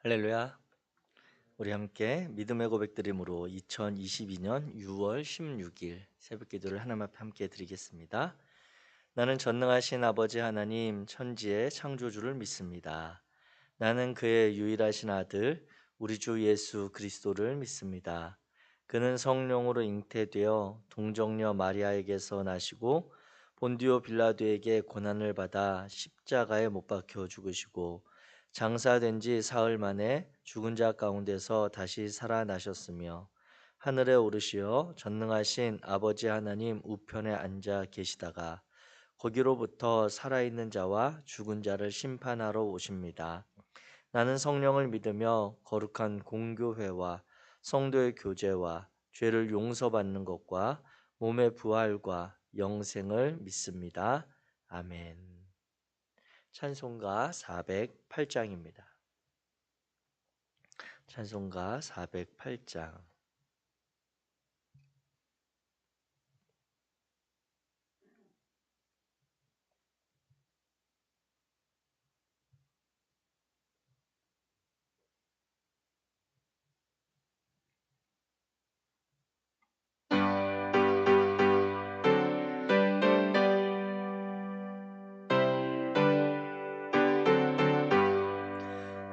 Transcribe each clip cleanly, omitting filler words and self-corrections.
할렐루야. 우리 함께 믿음의 고백드림으로 2022년 6월 16일 새벽 기도를 하나님 앞에 함께 드리겠습니다. 나는 전능하신 아버지 하나님 천지의 창조주를 믿습니다. 나는 그의 유일하신 아들 우리 주 예수 그리스도를 믿습니다. 그는 성령으로 잉태되어 동정녀 마리아에게서 나시고 본디오 빌라도에게 고난을 받아 십자가에 못 박혀 죽으시고 장사된 지 사흘 만에 죽은 자 가운데서 다시 살아나셨으며 하늘에 오르시어 전능하신 아버지 하나님 우편에 앉아 계시다가 거기로부터 살아있는 자와 죽은 자를 심판하러 오십니다. 나는 성령을 믿으며 거룩한 공교회와 성도의 교제와 죄를 용서받는 것과 몸의 부활과 영생을 믿습니다. 아멘. 찬송가 408장입니다. 찬송가 408장.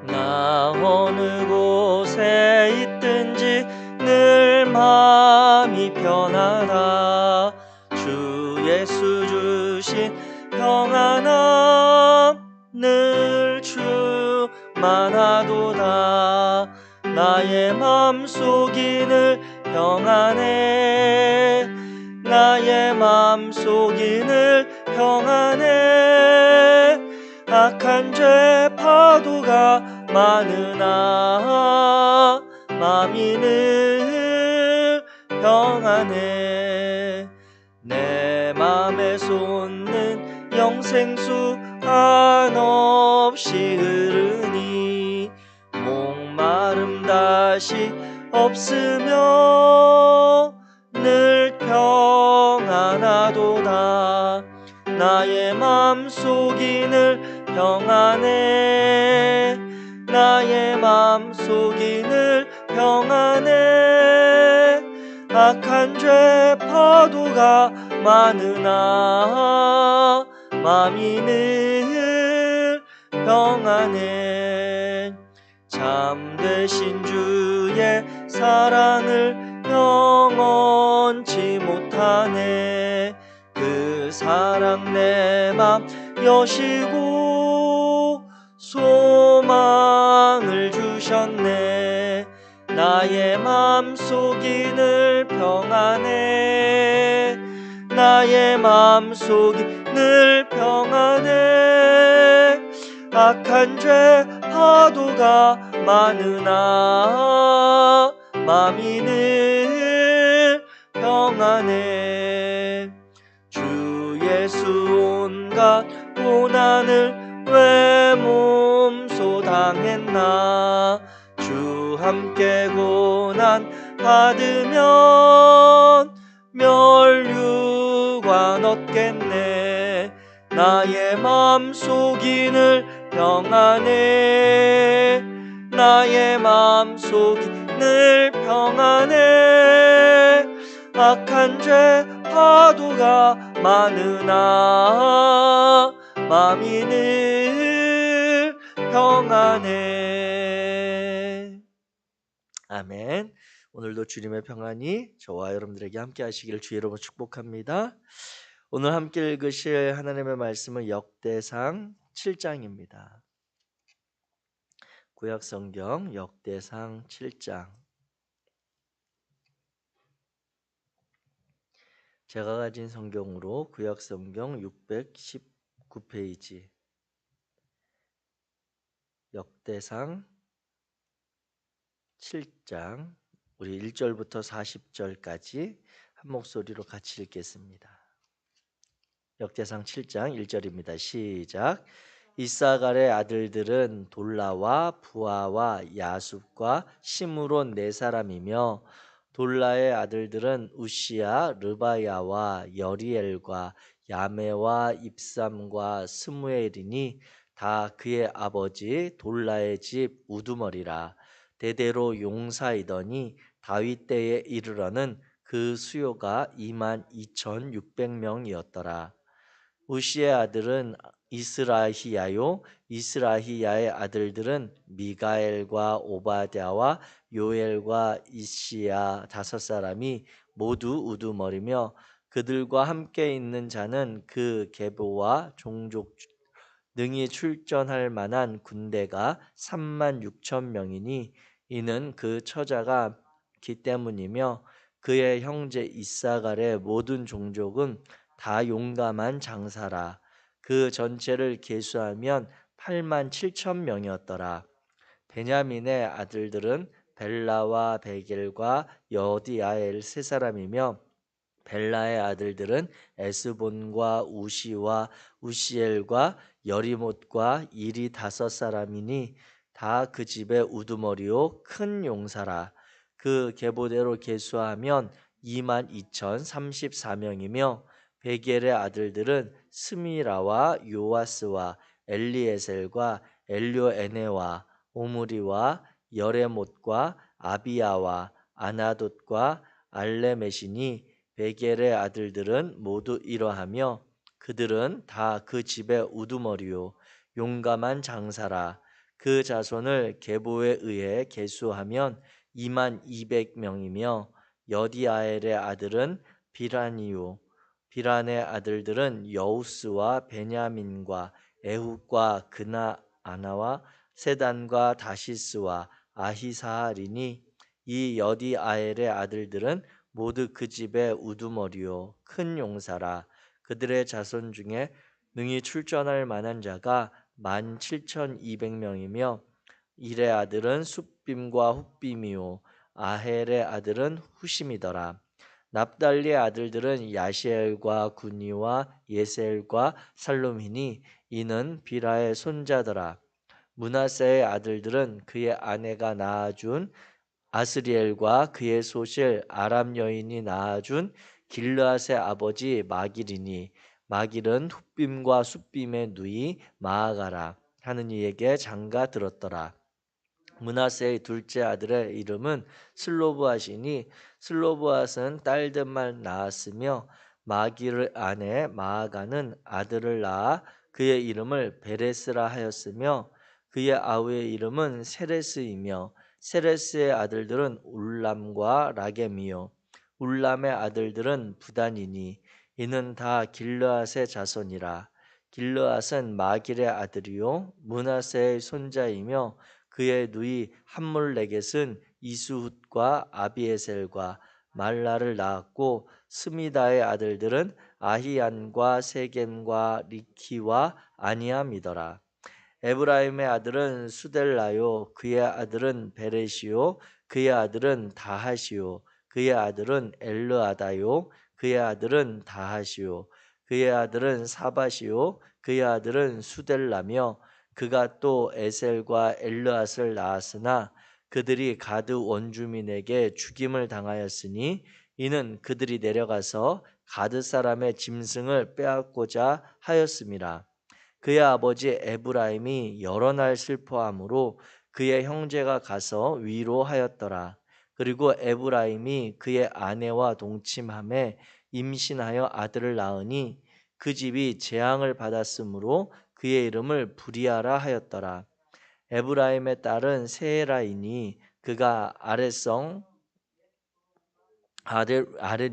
나 어느 곳에 있든지 늘 마음이 편하다. 주 예수 주신 평안함 늘 충만하도다. 나의 맘속이 늘 평안해. 나의 맘속이 늘 평안해. 악한 죄 파도가 많으나 마음이 늘 평안해. 내 맘에 솟는 영생수 한없이 흐르니 목마름 다시 없으며 늘 평안하도다. 나의 맘속이 늘 평안해. 나의 맘속이 늘 평안해. 악한 죄 파도가 많으나 마음이 늘 평안해. 참되신 주의 사랑을 영원치 못하네. 그 사랑 내 맘 여시고 소망을 주셨네. 나의 맘속이 늘 평안해. 나의 맘속이 늘 평안해. 악한 죄 파도가 많으나 마음이 늘 평안해. 주 예수 온갖 고난을 왜 몸소 당했나. 주 함께 고난 받으면 멸류관 얻겠네. 나의 맘속이 늘 평안해. 나의 맘속이 늘 평안해. 악한 죄 파도가 많으나 마음이 늘 평안해. 아멘. 오늘도 주님의 평안이 저와 여러분들에게 함께 하시기를 주의 이름으로 축복합니다. 오늘 함께 읽으실 하나님의 말씀은 역대상 7장입니다. 구약성경 역대상 7장. 제가 가진 성경으로 구약성경 619페이지 역대상 7장 우리 1절부터 40절까지 한 목소리로 같이 읽겠습니다. 역대상 7장 1절입니다. 시작. 이사갈의 아들들은 돌라와 부하와 야숲과 시므론 네 사람이며 돌라의 아들들은 우시야, 르바야와 여리엘과 야메와 입삼과 스무엘이니 다 그의 아버지 돌라의 집 우두머리라. 대대로 용사이더니 다윗 때에 이르러는 그 수요가 22,600명이었더라. 우시의 아들은 이스라히야요, 이스라히야의 아들들은 미가엘과 오바댜와 요엘과 이시야 다섯 사람이 모두 우두머리며, 그들과 함께 있는 자는 그 계보와 종족 능히 출전할 만한 군대가 3만 6천 명이니, 이는 그 처자가 기 때문이며, 그의 형제 이사갈의 모든 종족은 다 용감한 장사라. 그 전체를 계수하면 8만 7천 명이었더라. 베냐민의 아들들은 벨라와 베겔과 여디아엘 세 사람이며, 벨라의 아들들은 에스본과 우시와 우시엘과 여리못과 일이 다섯 사람이니, 다 그 집의 우두머리요 큰 용사라. 그 계보대로 계수하면 22,034명이며, 베겔의 아들들은 스미라와 요아스와 엘리에셀과 엘료에네와 오므리와 여레못과 아비야와 아나돗과 알레메시니, 베겔의 아들들은 모두 이러하며, 그들은 다 그 집의 우두머리요 용감한 장사라. 그 자손을 계보에 의해 계수하면 2만 200명이며, 여디아엘의 아들은 비란이요, 비란의 아들들은 여우스와 베냐민과 에훗과 그나아나와 세단과 다시스와 아히사할이니, 이 여디아엘의 아들들은 모두 그 집의 우두머리요 큰 용사라. 그들의 자손 중에 능히 출전할 만한 자가 17,200명이며, 일의 아들은 숫빔과 훗빔이요 아헬의 아들은 후심이더라. 납달리의 아들들은 야시엘과 구니와 예셀과 살룸이니, 이는 비라의 손자더라. 므낫세의 아들들은 그의 아내가 낳아준 아스리엘과 그의 소실 아람 여인이 낳아준 길르앗의 아버지 마길이니, 마길은 훗빔과 숫빔의 누이 마아가라 하는 이에게 장가 들었더라. 므낫세의 둘째 아들의 이름은 슬로브앗이니, 슬로브앗은 딸들만 낳았으며, 마길의 아내 마아가는 아들을 낳아 그의 이름을 베레스라 하였으며, 그의 아우의 이름은 세레스이며, 세레스의 아들들은 울람과 라겜이요 울람의 아들들은 부단이니, 이는 다 길르앗의 자손이라. 길르앗은 마길의 아들이요 므낫세의 손자이며, 그의 누이 함몰레겟은 이스훗과 아비에셀과 말라를 낳았고, 스미다의 아들들은 아히안과 세겜과 리키와 아니암이더라. 에브라임의 아들은 수델라요, 그의 아들은 베레시요, 그의 아들은 다하시요, 그의 아들은 엘르아다요, 그의 아들은 다하시요, 그의 아들은 사바시요, 그의 아들은 수델라며, 그가 또 에셀과 엘르앗을 낳았으나 그들이 가드 원주민에게 죽임을 당하였으니, 이는 그들이 내려가서 가드 사람의 짐승을 빼앗고자 하였음이라. 그의 아버지 에브라임이 여러 날 슬퍼함으로 그의 형제가 가서 위로하였더라. 그리고 에브라임이 그의 아내와 동침함에 임신하여 아들을 낳으니, 그 집이 재앙을 받았으므로 그의 이름을 부리아라 하였더라. 에브라임의 딸은 세라이니, 그가 아랫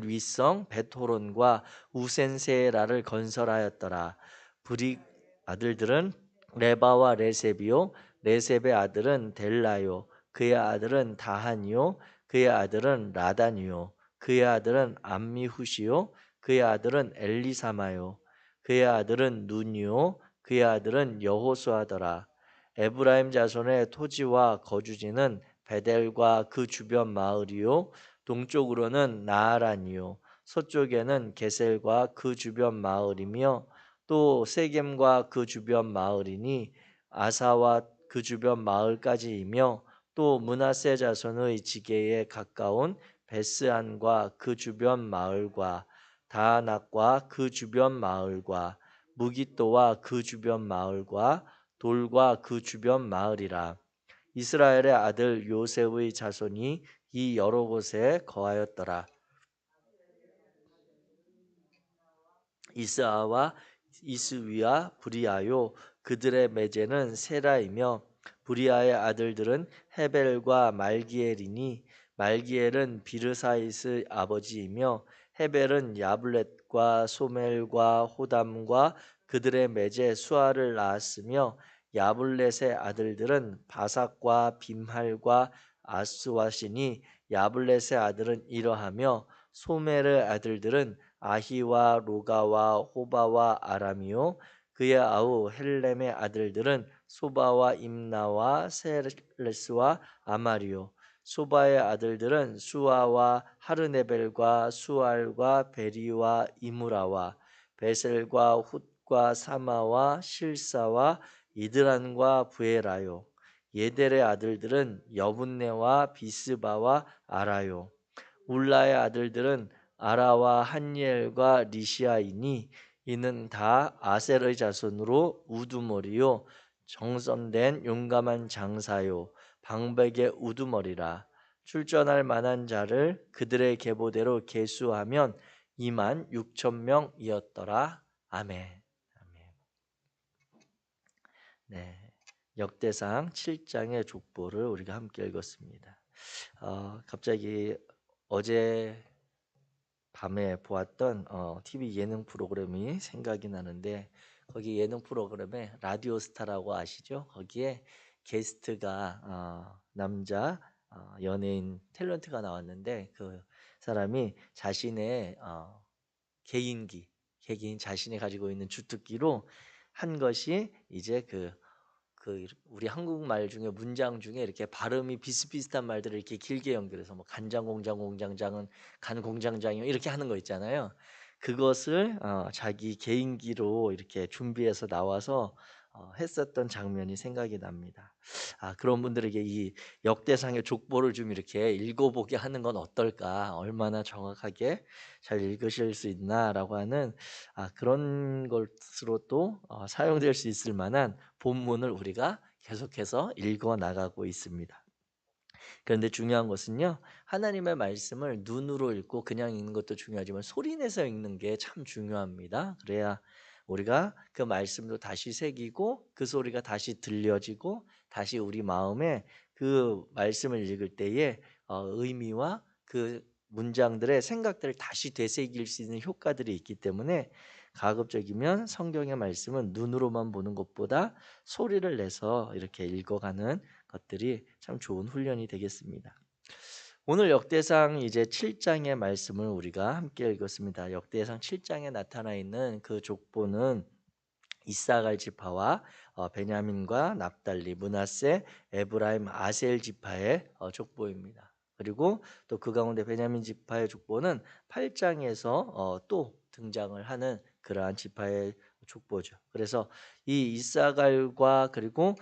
윗성 베토론과 우센세라를 건설하였더라. 브릭 아들들은 레바와 레셉이요, 레셉의 아들은 델라요, 그의 아들은 다한이요, 그의 아들은 라단이요, 그의 아들은 암미후시요, 그의 아들은 엘리사마요, 그의 아들은 눈이요, 그의 아들은 여호수아더라. 에브라임 자손의 토지와 거주지는 베델과 그 주변 마을이요, 동쪽으로는 나아란이요, 서쪽에는 게셀과 그 주변 마을이며, 또 세겜과 그 주변 마을이니, 아사와 그 주변 마을까지이며, 또 므낫세 자손의 지게에 가까운 베스안과 그 주변 마을과 다낙과 그 주변 마을과 무기또와 그 주변 마을과 돌과 그 주변 마을이라. 이스라엘의 아들 요셉의 자손이 이 여러 곳에 거하였더라. 이스아와 이스위와 부리아요. 그들의 매제는 세라이며 부리아의 아들들은 헤벨과 말기엘이니 말기엘은 비르사이스 아버지이며 헤벨은 야블렛과 소멜과 호담과 그들의 매제 수아를 낳았으며 야블렛의 아들들은 바삭과 빔할과 아스와시니 야블렛의 아들은 이러하며 소멜의 아들들은 아히와 로가와 호바와 아람이요 그의 아우 헬렘의 아들들은 소바와 임나와 세레스와 아마리요 소바의 아들들은 수아와 하르네벨과 수알과 베리와 이무라와 베셀과 훗과 사마와 실사와 이드란과 부에라요 예델의 아들들은 여분네와 비스바와 아라요 울라의 아들들은 아라와 한니엘과 리시아이니 이는 다 아셀의 자손으로 우두머리요 정선된 용감한 장사요 방백의 우두머리라. 출전할 만한 자를 그들의 계보대로 계수하면 2만 6천 명이었더라. 아멘. 아멘. 네, 역대상 7장의 족보를 우리가 함께 읽었습니다. 갑자기 어제 밤에 보았던 TV 예능 프로그램이 생각이 나는데 거기 예능 프로그램에 라디오스타라고 아시죠? 거기에 게스트가 남자 연예인 탤런트가 나왔는데 그 사람이 자신의 개개인 자신이 가지고 있는 주특기로 한 것이 이제 우리 한국말 중에 문장 중에 이렇게 발음이 비슷비슷한 말들을 이렇게 길게 연결해서 뭐 간장 공장 공장장은 간 공장장이요 이렇게 하는 거 있잖아요. 그것을 자기 개인기로 이렇게 준비해서 나와서 했었던 장면이 생각이 납니다. 그런 분들에게 이 역대상의 족보를 좀 이렇게 읽어보게 하는 건 어떨까? 얼마나 정확하게 잘 읽으실 수 있나라고 하는 그런 것으로 또 사용될 수 있을 만한 본문을 우리가 계속해서 읽어 나가고 있습니다. 그런데 중요한 것은요, 하나님의 말씀을 눈으로 읽고 그냥 읽는 것도 중요하지만 소리내서 읽는 게 참 중요합니다. 그래야 우리가 그 말씀도 다시 새기고 그 소리가 다시 들려지고 다시 우리 마음에 그 말씀을 읽을 때에 의미와 그 문장들의 생각들을 다시 되새길 수 있는 효과들이 있기 때문에 가급적이면 성경의 말씀은 눈으로만 보는 것보다 소리를 내서 이렇게 읽어가는 것들이 참 좋은 훈련이 되겠습니다. 오늘 역대상 이제 7장의 말씀을 우리가 함께 읽었습니다. 역대상 7장에 나타나 있는 그 족보는 이사갈 지파와 베냐민과 납달리, 므낫세, 에브라임, 아셀 지파의 족보입니다. 그리고 또 그 가운데 베냐민 지파의 족보는 8장에서 또 등장을 하는 그러한 지파의 족보죠. 그래서 이 이사갈과 그리고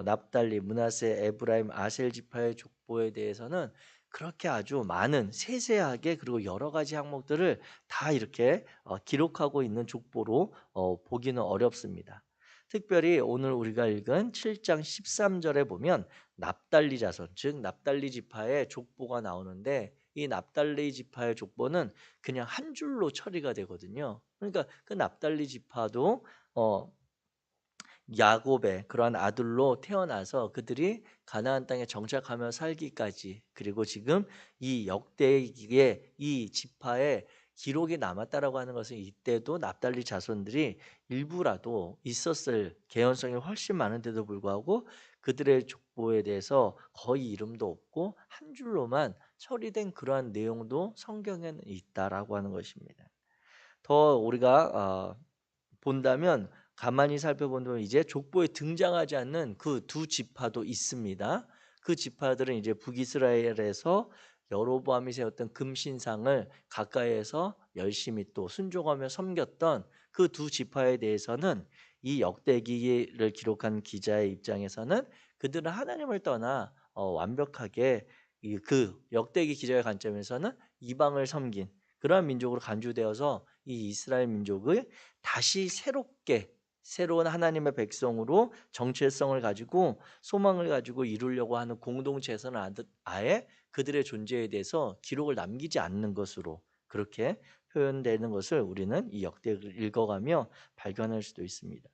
납달리, 므낫세, 에브라임, 아셀 지파의 족보에 대해서는 그렇게 아주 많은 세세하게 그리고 여러 가지 항목들을 다 이렇게 기록하고 있는 족보로 보기는 어렵습니다. 특별히 오늘 우리가 읽은 7장 13절에 보면 납달리 자손, 즉 납달리 지파의 족보가 나오는데 이 납달리 지파의 족보는 그냥 한 줄로 처리가 되거든요. 그러니까 그 납달리 지파도 야곱의 그러한 아들로 태어나서 그들이 가나안 땅에 정착하며 살기까지 그리고 지금 이 역대기에 이 지파에 기록이 남았다라고 하는 것은 이때도 납달리 자손들이 일부라도 있었을 개연성이 훨씬 많은데도 불구하고 그들의 족보에 대해서 거의 이름도 없고 한 줄로만 처리된 그러한 내용도 성경에는 있다라고 하는 것입니다. 더 우리가 본다면 가만히 살펴본다면 이제 족보에 등장하지 않는 그 두 지파도 있습니다. 그 지파들은 이제 북이스라엘에서 여로보암이 세웠던 금신상을 가까이에서 열심히 또 순종하며 섬겼던 그 두 지파에 대해서는 이 역대기를 기록한 기자의 입장에서는 그들은 하나님을 떠나 완벽하게 그 역대기 기자의 관점에서는 이방을 섬긴 그러한 민족으로 간주되어서 이 이스라엘 민족을 다시 새롭게 새로운 하나님의 백성으로 정체성을 가지고 소망을 가지고 이루려고 하는 공동체에서는 아예 그들의 존재에 대해서 기록을 남기지 않는 것으로 그렇게 표현되는 것을 우리는 이 역대기를 읽어가며 발견할 수도 있습니다.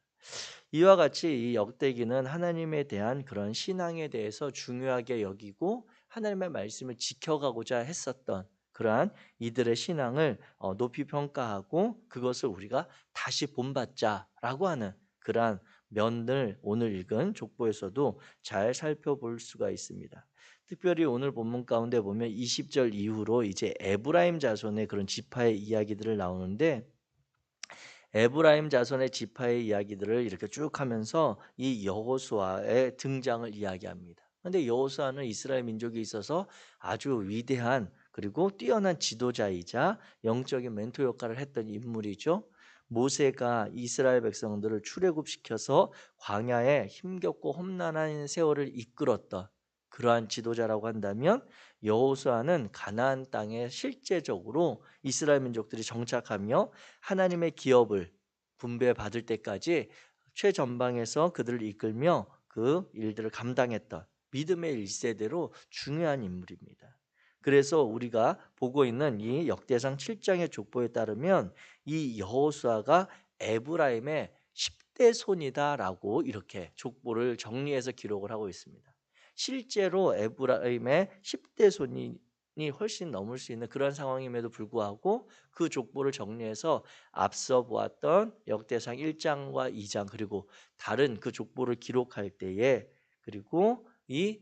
이와 같이 이 역대기는 하나님에 대한 그런 신앙에 대해서 중요하게 여기고 하나님의 말씀을 지켜가고자 했었던 그러한 이들의 신앙을 높이 평가하고 그것을 우리가 다시 본받자라고 하는 그러한 면을 오늘 읽은 족보에서도 잘 살펴볼 수가 있습니다. 특별히 오늘 본문 가운데 보면 20절 이후로 이제 에브라임 자손의 그런 지파의 이야기들을 나오는데 에브라임 자손의 지파의 이야기들을 이렇게 쭉 하면서 이 여호수아의 등장을 이야기합니다. 그런데 여호수아는 이스라엘 민족에 있어서 아주 위대한 그리고 뛰어난 지도자이자 영적인 멘토 역할을 했던 인물이죠. 모세가 이스라엘 백성들을 출애굽시켜서 광야에 힘겹고 험난한 세월을 이끌었던 그러한 지도자라고 한다면 여호수아는 가나안 땅에 실제적으로 이스라엘 민족들이 정착하며 하나님의 기업을 분배받을 때까지 최전방에서 그들을 이끌며 그 일들을 감당했던 믿음의 1세대로 중요한 인물입니다. 그래서 우리가 보고 있는 이 역대상 7장의 족보에 따르면 이 여호수아가 에브라임의 10대 손이다라고 이렇게 족보를 정리해서 기록을 하고 있습니다. 실제로 에브라임의 10대 손이 훨씬 넘을 수 있는 그런 상황임에도 불구하고 그 족보를 정리해서 앞서 보았던 역대상 1장과 2장 그리고 다른 그 족보를 기록할 때에 그리고 이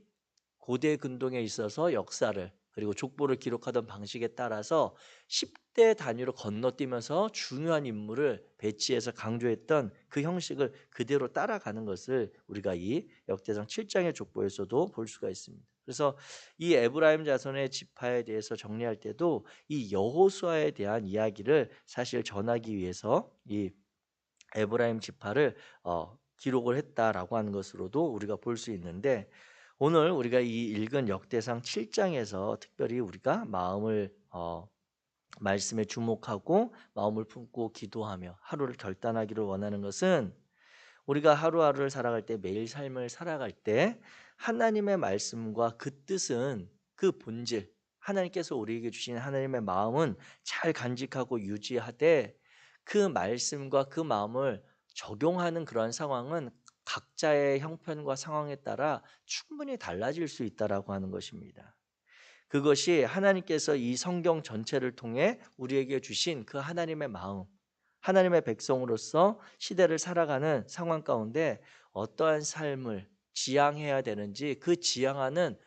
고대 근동에 있어서 역사를 그리고 족보를 기록하던 방식에 따라서 10대 단위로 건너뛰면서 중요한 인물을 배치해서 강조했던 그 형식을 그대로 따라가는 것을 우리가 이 역대상 7장의 족보에서도 볼 수가 있습니다. 그래서 이 에브라임 자손의 지파에 대해서 정리할 때도 이 여호수아에 대한 이야기를 사실 전하기 위해서 이 에브라임 지파를 기록을 했다라고 하는 것으로도 우리가 볼 수 있는데 오늘 우리가 이 읽은 역대상 7장에서 특별히 우리가 마음을 말씀에 주목하고 마음을 품고 기도하며 하루를 결단하기를 원하는 것은 우리가 하루하루를 살아갈 때 매일 삶을 살아갈 때 하나님의 말씀과 그 뜻은 그 본질 하나님께서 우리에게 주신 하나님의 마음은 잘 간직하고 유지하되 그 말씀과 그 마음을 적용하는 그러한 상황은 각자의 형편과 상황에 따라 충분히 달라질 수 있다라고 하는 것입니다. 그것이 하나님께서 이 성경 전체를 통해 우리에게 주신 그 하나님의 마음, 하나님의 백성으로서 시대를 살아가는 상황 가운데 어떠한 삶을 지향해야 되는지 그 지향하는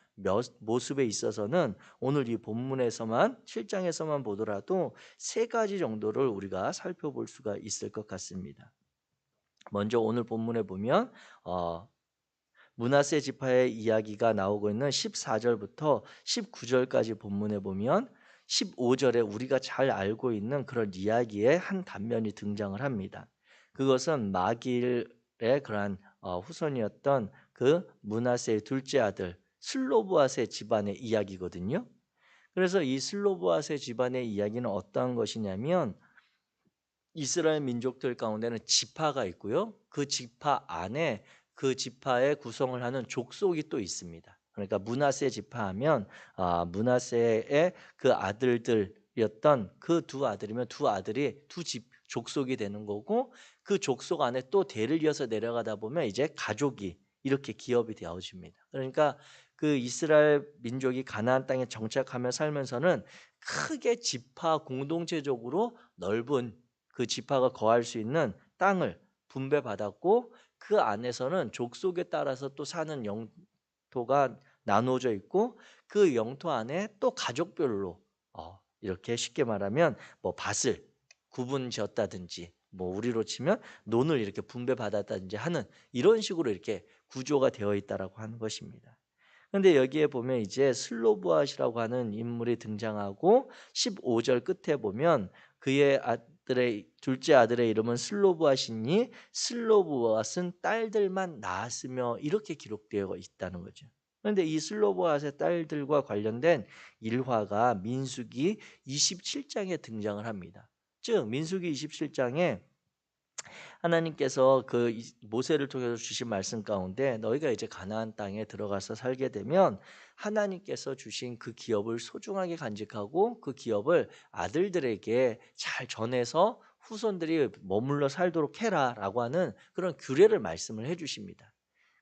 모습에 있어서는 오늘 이 본문에서만 7장에서만 보더라도 세 가지 정도를 우리가 살펴볼 수가 있을 것 같습니다. 먼저 오늘 본문에 보면 므낫세 지파의 이야기가 나오고 있는 14절부터 19절까지 본문에 보면 15절에 우리가 잘 알고 있는 그런 이야기의 한 단면이 등장을 합니다. 그것은 마길의 그러한 후손이었던 그 므낫세의 둘째 아들 슬로브앗의 집안의 이야기거든요. 그래서 이 슬로브앗의 집안의 이야기는 어떠한 것이냐면 이스라엘 민족들 가운데는 지파가 있고요. 그 지파 안에 그 지파의 구성을 하는 족속이 또 있습니다. 그러니까 므낫세 지파하면 므낫세의 그 아들들이었던 그 두 아들이면 두 아들이 두 족속이 되는 거고 그 족속 안에 또 대를 이어서 내려가다 보면 이제 가족이 이렇게 기업이 되어집니다. 그러니까 그 이스라엘 민족이 가나안 땅에 정착하며 살면서는 크게 지파 공동체적으로 넓은 그 지파가 거할 수 있는 땅을 분배받았고 그 안에서는 족속에 따라서 또 사는 영토가 나누어져 있고 그 영토 안에 또 가족별로 이렇게 쉽게 말하면 뭐 밭을 구분 지었다든지 뭐 우리로 치면 논을 이렇게 분배받았다든지 하는 이런 식으로 이렇게 구조가 되어 있다라고 하는 것입니다. 그런데 여기에 보면 이제 슬로브앗이라고 하는 인물이 등장하고 15절 끝에 보면 그의 아들의 둘째 아들의 이름은 슬로브앗이니 슬로브앗은 딸들만 낳았으며 이렇게 기록되어 있다는 거죠. 그런데 이 슬로브앗의 딸들과 관련된 일화가 민수기 27장에 등장을 합니다. 즉 민수기 27장에 하나님께서 모세를 통해서 주신 말씀 가운데 너희가 이제 가나안 땅에 들어가서 살게 되면 하나님께서 주신 그 기업을 소중하게 간직하고 그 기업을 아들들에게 잘 전해서 후손들이 머물러 살도록 해라라고 하는 그런 규례를 말씀을 해 주십니다.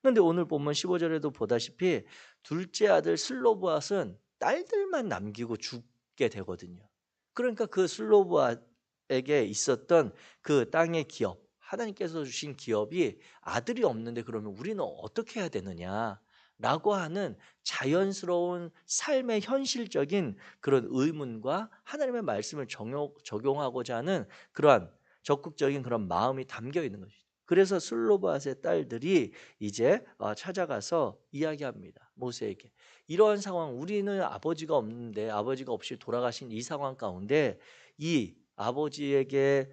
그런데 오늘 본문 15절에도 보다시피 둘째 아들 슬로보앗은 딸들만 남기고 죽게 되거든요. 그러니까 그 슬로보앗에게 있었던 그 땅의 기업, 하나님께서 주신 기업이 아들이 없는데 그러면 우리는 어떻게 해야 되느냐라고 하는 자연스러운 삶의 현실적인 그런 의문과 하나님의 말씀을 적용하고자 하는 그러한 적극적인 그런 마음이 담겨 있는 것이죠. 그래서 슬로바앗의 딸들이 이제 찾아가서 이야기합니다. 모세에게. 이러한 상황, 우리는 아버지가 없는데 아버지가 없이 돌아가신 이 상황 가운데 이 아버지에게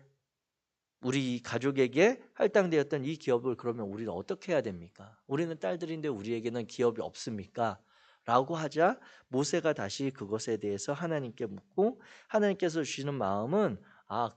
우리 가족에게 할당되었던 이 기업을 그러면 우리는 어떻게 해야 됩니까? 우리는 딸들인데 우리에게는 기업이 없습니까? 라고 하자 모세가 다시 그것에 대해서 하나님께 묻고 하나님께서 주시는 마음은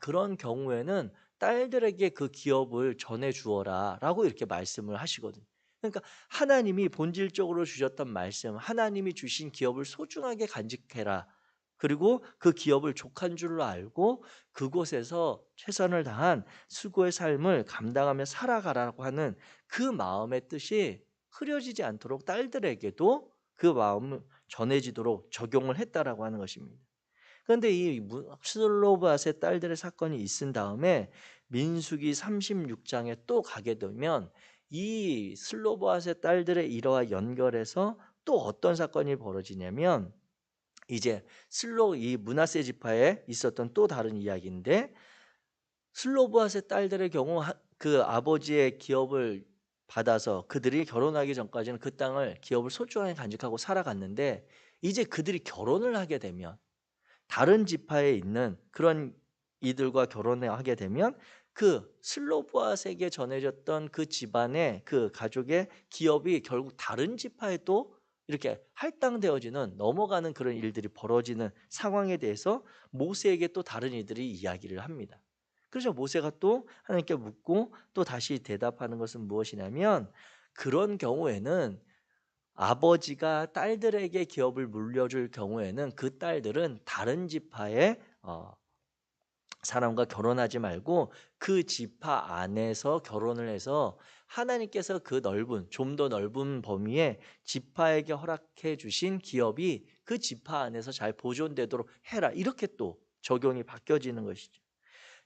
그런 경우에는 딸들에게 그 기업을 전해 주어라 라고 이렇게 말씀을 하시거든요. 그러니까 하나님이 본질적으로 주셨던 말씀, 하나님이 주신 기업을 소중하게 간직해라. 그리고 그 기업을 족한 줄로 알고 그곳에서 최선을 다한 수고의 삶을 감당하며 살아가라고 하는 그 마음의 뜻이 흐려지지 않도록 딸들에게도 그 마음을 전해지도록 적용을 했다라고 하는 것입니다. 그런데 이 슬로바앗의 딸들의 사건이 있은 다음에 민수기 36장에 또 가게 되면 이 슬로바앗의 딸들의 일화와 연결해서 또 어떤 사건이 벌어지냐면 이제 이 므낫세 지파에 있었던 또 다른 이야기인데 슬로보앗의 딸들의 경우 그 아버지의 기업을 받아서 그들이 결혼하기 전까지는 그 땅을 기업을 소중하게 간직하고 살아갔는데 이제 그들이 결혼을 하게 되면 다른 지파에 있는 그런 이들과 결혼을 하게 되면 그 슬로보앗에게 전해졌던 그 집안의 그 가족의 기업이 결국 다른 지파에 또 이렇게 할당되어지는 넘어가는 그런 일들이 벌어지는 상황에 대해서 모세에게 또 다른 이들이 이야기를 합니다. 그래서 모세가 또 하나님께 묻고 또 다시 대답하는 것은 무엇이냐면 그런 경우에는 아버지가 딸들에게 기업을 물려줄 경우에는 그 딸들은 다른 지파의 사람과 결혼하지 말고 그 지파 안에서 결혼을 해서 하나님께서 그 좀 더 넓은 범위의 지파에게 허락해 주신 기업이 그 지파 안에서 잘 보존되도록 해라. 이렇게 또 적용이 바뀌어지는 것이죠.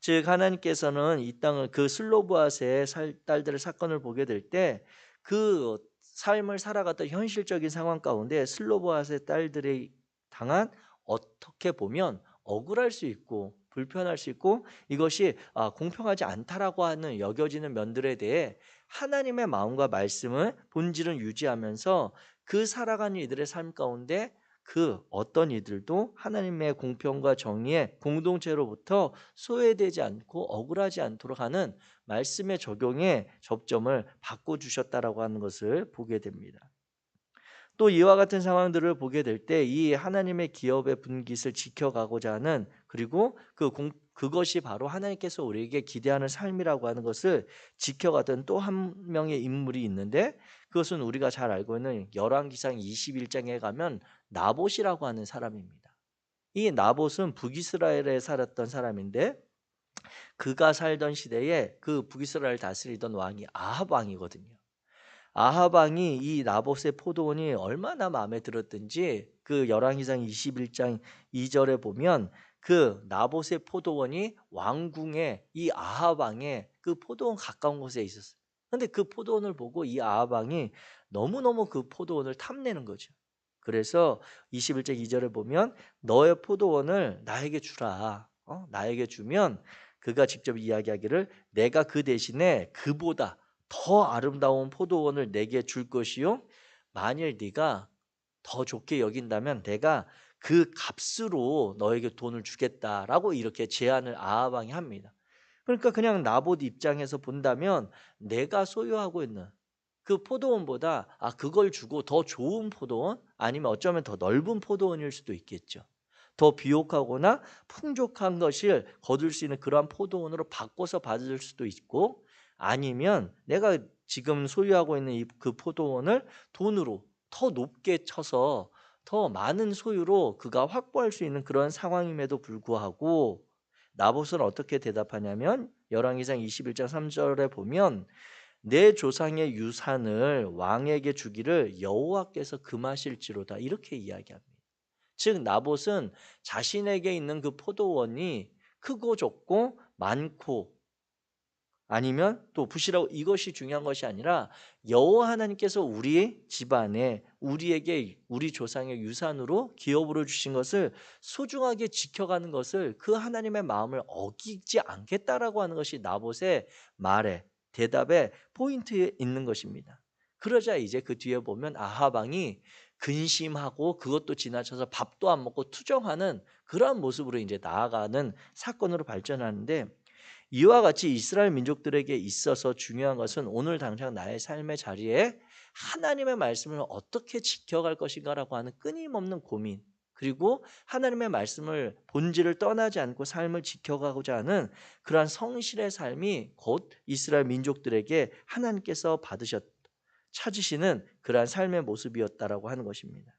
즉 하나님께서는 이 땅을 그 슬로보앗의 딸들의 사건을 보게 될 때 그 삶을 살아갔던 현실적인 상황 가운데 슬로보앗의 딸들이 당한 어떻게 보면 억울할 수 있고 불편할 수 있고 이것이 공평하지 않다라고 하는 여겨지는 면들에 대해 하나님의 마음과 말씀을 본질은 유지하면서 그 살아가는 이들의 삶 가운데 그 어떤 이들도 하나님의 공평과 정의의 공동체로부터 소외되지 않고 억울하지 않도록 하는 말씀의 적용에 접점을 바꿔주셨다라고 하는 것을 보게 됩니다. 또 이와 같은 상황들을 보게 될 때 이 하나님의 기업의 분깃을 지켜가고자 하는 그리고 그것이 바로 하나님께서 우리에게 기대하는 삶이라고 하는 것을 지켜가던 또 한 명의 인물이 있는데 그것은 우리가 잘 알고 있는 열왕기상 21장에 가면 나봇이라고 하는 사람입니다. 이 나봇은 북이스라엘에 살았던 사람인데 그가 살던 시대에 그 북이스라엘 다스리던 왕이 아합 왕이거든요. 아합 왕이 이 나봇의 포도원이 얼마나 마음에 들었든지 그 열왕기상 21장 2절에 보면 그 나봇의 포도원이 왕궁의 이 아합 왕의 그 포도원 가까운 곳에 있었어요. 근데 그 포도원을 보고 이 아합 왕이 너무너무 그 포도원을 탐내는 거죠. 그래서 21장 2절에 보면 너의 포도원을 나에게 주라. 나에게 주면 그가 직접 이야기하기를 내가 그 대신에 그보다 더 아름다운 포도원을 내게 줄 것이요 만일 네가 더 좋게 여긴다면 내가 그 값으로 너에게 돈을 주겠다라고 이렇게 제안을 아합 왕이 합니다. 그러니까 그냥 나봇 입장에서 본다면 내가 소유하고 있는 그 포도원보다 그걸 주고 더 좋은 포도원 아니면 어쩌면 더 넓은 포도원일 수도 있겠죠. 더 비옥하거나 풍족한 것을 거둘 수 있는 그러한 포도원으로 바꿔서 받을 수도 있고 아니면 내가 지금 소유하고 있는 그 포도원을 돈으로 더 높게 쳐서 더 많은 소유로 그가 확보할 수 있는 그런 상황임에도 불구하고 나봇은 어떻게 대답하냐면 열왕기상 21장 3절에 보면 내 조상의 유산을 왕에게 주기를 여호와께서 금하실지로다 이렇게 이야기합니다. 즉 나봇은 자신에게 있는 그 포도원이 크고 좁고 많고 아니면 또 부실하고 이것이 중요한 것이 아니라 여호와 하나님께서 우리 집안에 우리에게 우리 조상의 유산으로 기업으로 주신 것을 소중하게 지켜가는 것을 그 하나님의 마음을 어기지 않겠다라고 하는 것이 나봇의 말에 대답의 포인트에 있는 것입니다. 그러자 이제 그 뒤에 보면 아합 왕이 근심하고 그것도 지나쳐서 밥도 안 먹고 투정하는 그러한 모습으로 이제 나아가는 사건으로 발전하는데 이와 같이 이스라엘 민족들에게 있어서 중요한 것은 오늘 당장 나의 삶의 자리에 하나님의 말씀을 어떻게 지켜갈 것인가라고 하는 끊임없는 고민, 그리고 하나님의 말씀을 본질을 떠나지 않고 삶을 지켜가고자 하는 그러한 성실의 삶이 곧 이스라엘 민족들에게 하나님께서 찾으시는 그러한 삶의 모습이었다라고 하는 것입니다.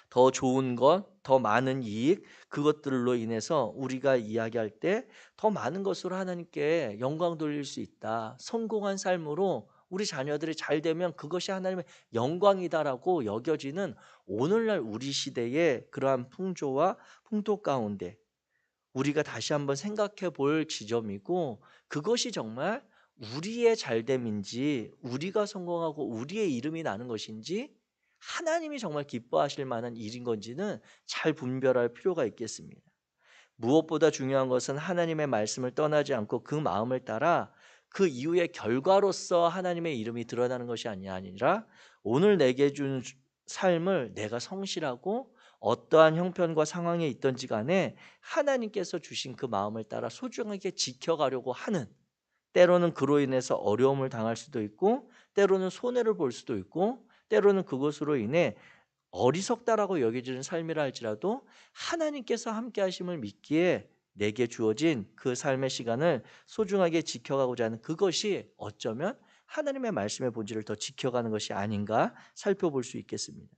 더 좋은 것, 더 많은 이익, 그것들로 인해서 우리가 이야기할 때 더 많은 것으로 하나님께 영광 돌릴 수 있다. 성공한 삶으로 우리 자녀들이 잘 되면 그것이 하나님의 영광이다라고 여겨지는 오늘날 우리 시대의 그러한 풍조와 풍토 가운데 우리가 다시 한번 생각해 볼 지점이고, 그것이 정말 우리의 잘됨인지 우리가 성공하고 우리의 이름이 나는 것인지 하나님이 정말 기뻐하실 만한 일인 건지는 잘 분별할 필요가 있겠습니다. 무엇보다 중요한 것은 하나님의 말씀을 떠나지 않고 그 마음을 따라 그 이후의 결과로서 하나님의 이름이 드러나는 것이 아니라 오늘 내게 준 삶을 내가 성실하고 어떠한 형편과 상황에 있든지 간에 하나님께서 주신 그 마음을 따라 소중하게 지켜가려고 하는, 때로는 그로 인해서 어려움을 당할 수도 있고 때로는 손해를 볼 수도 있고 때로는 그것으로 인해 어리석다라고 여겨지는 삶이라 할지라도 하나님께서 함께 하심을 믿기에 내게 주어진 그 삶의 시간을 소중하게 지켜가고자 하는 그것이 어쩌면 하나님의 말씀의 본질을 더 지켜가는 것이 아닌가 살펴볼 수 있겠습니다.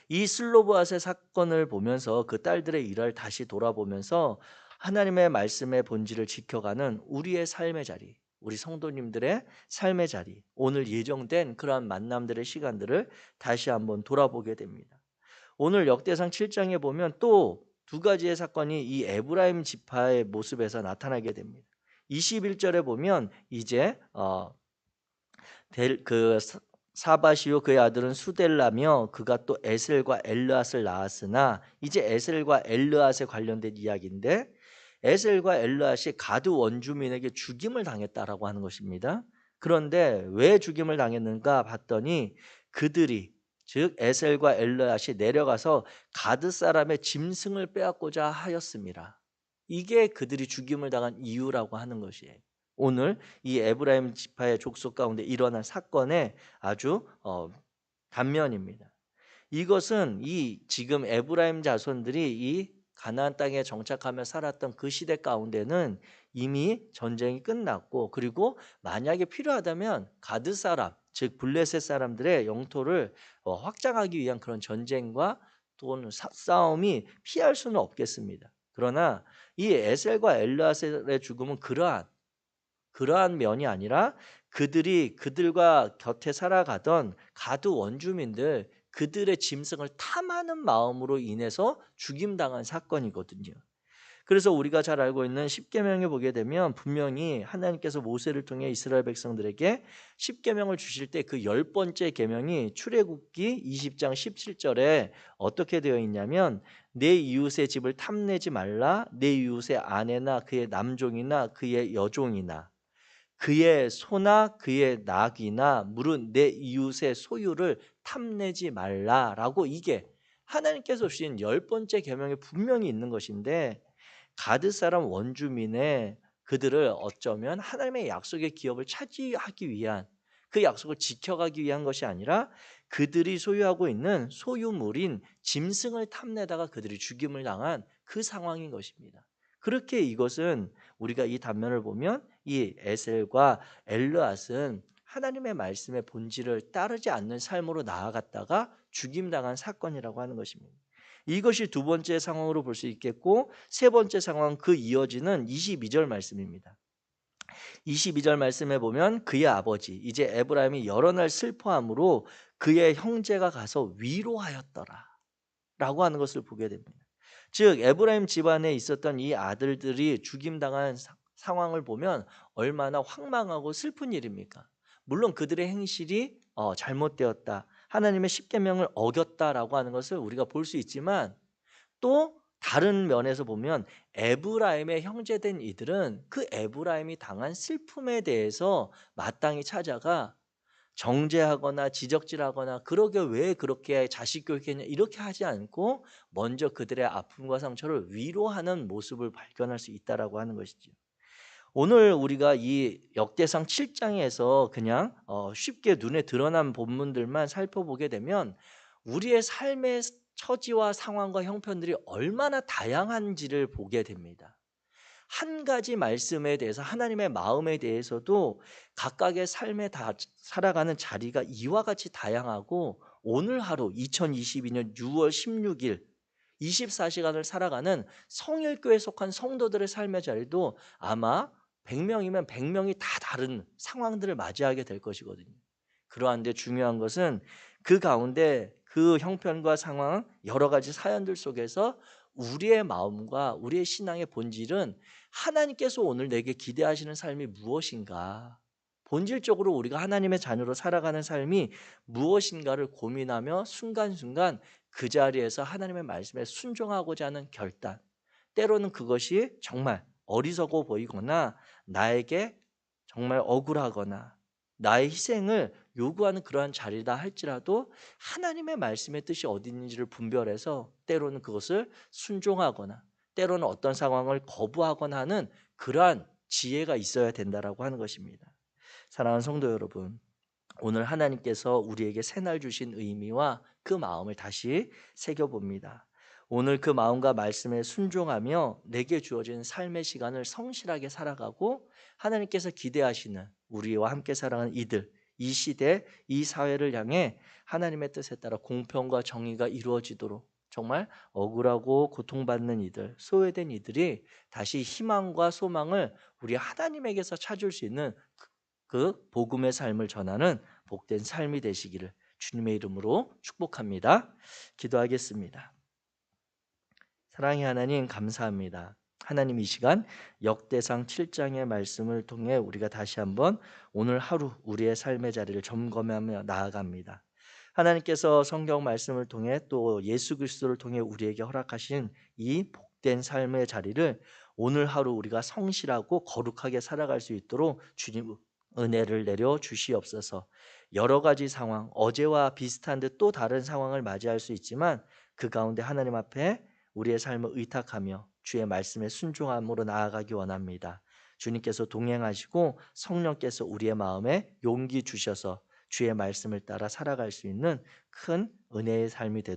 이 슬로브앗의 사건을 보면서 그 딸들의 일을 다시 돌아보면서 하나님의 말씀의 본질을 지켜가는 우리의 삶의 자리, 우리 성도님들의 삶의 자리, 오늘 예정된 그러한 만남들의 시간들을 다시 한번 돌아보게 됩니다. 오늘 역대상 7장에 보면 또 두 가지의 사건이 이 에브라임 지파의 모습에서 나타나게 됩니다. 21절에 보면 이제 그 사바시오 그의 아들은 수델라며 그가 또 에셀과 엘르앗을 낳았으나, 이제 에셀과 엘르앗에 관련된 이야기인데 에셀과 엘르앗이 가드 원주민에게 죽임을 당했다라고 하는 것입니다. 그런데 왜 죽임을 당했는가 봤더니 그들이, 즉 에셀과 엘르앗이 내려가서 가드 사람의 짐승을 빼앗고자 하였습니다. 이게 그들이 죽임을 당한 이유라고 하는 것이에요. 오늘 이 에브라임 지파의 족속 가운데 일어난 사건의 아주 단면입니다. 이것은 이 지금 에브라임 자손들이 이 가나안 땅에 정착하며 살았던 그 시대 가운데는 이미 전쟁이 끝났고, 그리고 만약에 필요하다면 가드 사람, 즉 블레셋 사람들의 영토를 확장하기 위한 그런 전쟁과 또는 싸움이 피할 수는 없겠습니다. 그러나 이 에셀과 엘르앗의 죽음은 그러한 면이 아니라 그들이 그들과 곁에 살아가던 가드 원주민들, 그들의 짐승을 탐하는 마음으로 인해서 죽임당한 사건이거든요. 그래서 우리가 잘 알고 있는 십계명에 보게 되면 분명히 하나님께서 모세를 통해 이스라엘 백성들에게 십계명을 주실 때 그 10번째 계명이 출애굽기 20장 17절에 어떻게 되어 있냐면 내 이웃의 집을 탐내지 말라, 내 이웃의 아내나 그의 남종이나 그의 여종이나 그의 소나 그의 낙이나 물은 내 이웃의 소유를 탐내지 말라라고, 이게 하나님께서 주신 10번째 계명에 분명히 있는 것인데 가드 사람 원주민의 그들을 어쩌면 하나님의 약속의 기업을 차지하기 위한, 그 약속을 지켜가기 위한 것이 아니라 그들이 소유하고 있는 소유물인 짐승을 탐내다가 그들이 죽임을 당한 그 상황인 것입니다. 그렇게 이것은 우리가 이 단면을 보면 이 에셀과 엘르앗은 하나님의 말씀의 본질을 따르지 않는 삶으로 나아갔다가 죽임당한 사건이라고 하는 것입니다. 이것이 두 번째 상황으로 볼 수 있겠고, 세 번째 상황 그 이어지는 22절 말씀입니다. 22절 말씀에 보면 그의 아버지 이제 에브라임이 여러 날 슬퍼함으로 그의 형제가 가서 위로하였더라 라고 하는 것을 보게 됩니다. 즉 에브라임 집안에 있었던 이 아들들이 죽임당한 상황을 보면 얼마나 황망하고 슬픈 일입니까? 물론 그들의 행실이 잘못되었다, 하나님의 십계명을 어겼다라고 하는 것을 우리가 볼 수 있지만, 또 다른 면에서 보면 에브라임의 형제된 이들은 그 에브라임이 당한 슬픔에 대해서 마땅히 찾아가 정죄하거나 지적질하거나 그러게 왜 그렇게 자식 교육했냐 이렇게 하지 않고 먼저 그들의 아픔과 상처를 위로하는 모습을 발견할 수 있다라고 하는 것이죠. 오늘 우리가 이 역대상 7장에서 그냥 쉽게 눈에 드러난 본문들만 살펴보게 되면 우리의 삶의 처지와 상황과 형편들이 얼마나 다양한지를 보게 됩니다. 한 가지 말씀에 대해서, 하나님의 마음에 대해서도 각각의 삶에 다 살아가는 자리가 이와 같이 다양하고, 오늘 하루 2022년 6월 16일 24시간을 살아가는 성일교에 속한 성도들의 삶의 자리도 아마 100명이면 100명이 다 다른 상황들을 맞이하게 될 것이거든요. 그러한데 중요한 것은 그 가운데 그 형편과 상황, 여러 가지 사연들 속에서 우리의 마음과 우리의 신앙의 본질은 하나님께서 오늘 내게 기대하시는 삶이 무엇인가, 본질적으로 우리가 하나님의 자녀로 살아가는 삶이 무엇인가를 고민하며 순간순간 그 자리에서 하나님의 말씀에 순종하고자 하는 결단, 때로는 그것이 정말 어리석어 보이거나 나에게 정말 억울하거나 나의 희생을 요구하는 그러한 자리다 할지라도 하나님의 말씀의 뜻이 어디 있는지를 분별해서 때로는 그것을 순종하거나 때로는 어떤 상황을 거부하거나 하는 그러한 지혜가 있어야 된다라고 하는 것입니다. 사랑하는 성도 여러분, 오늘 하나님께서 우리에게 새날 주신 의미와 그 마음을 다시 새겨봅니다. 오늘 그 마음과 말씀에 순종하며 내게 주어진 삶의 시간을 성실하게 살아가고, 하나님께서 기대하시는 우리와 함께 살아가는 이들, 이 시대, 이 사회를 향해 하나님의 뜻에 따라 공평과 정의가 이루어지도록, 정말 억울하고 고통받는 이들, 소외된 이들이 다시 희망과 소망을 우리 하나님에게서 찾을 수 있는 그 복음의 삶을 전하는 복된 삶이 되시기를 주님의 이름으로 축복합니다. 기도하겠습니다. 사랑의 하나님, 감사합니다. 하나님, 이 시간 역대상 7장의 말씀을 통해 우리가 다시 한번 오늘 하루 우리의 삶의 자리를 점검하며 나아갑니다. 하나님께서 성경 말씀을 통해 또 예수 그리스도를 통해 우리에게 허락하신 이 복된 삶의 자리를 오늘 하루 우리가 성실하고 거룩하게 살아갈 수 있도록 주님 은혜를 내려 주시옵소서. 여러 가지 상황, 어제와 비슷한 듯 또 다른 상황을 맞이할 수 있지만 그 가운데 하나님 앞에 우리의 삶을 의탁하며 주의 말씀에 순종함으로 나아가기 원합니다. 주님께서 동행하시고 성령께서 우리의 마음에 용기 주셔서 주의 말씀을 따라 살아갈 수 있는 큰 은혜의 삶이 되도록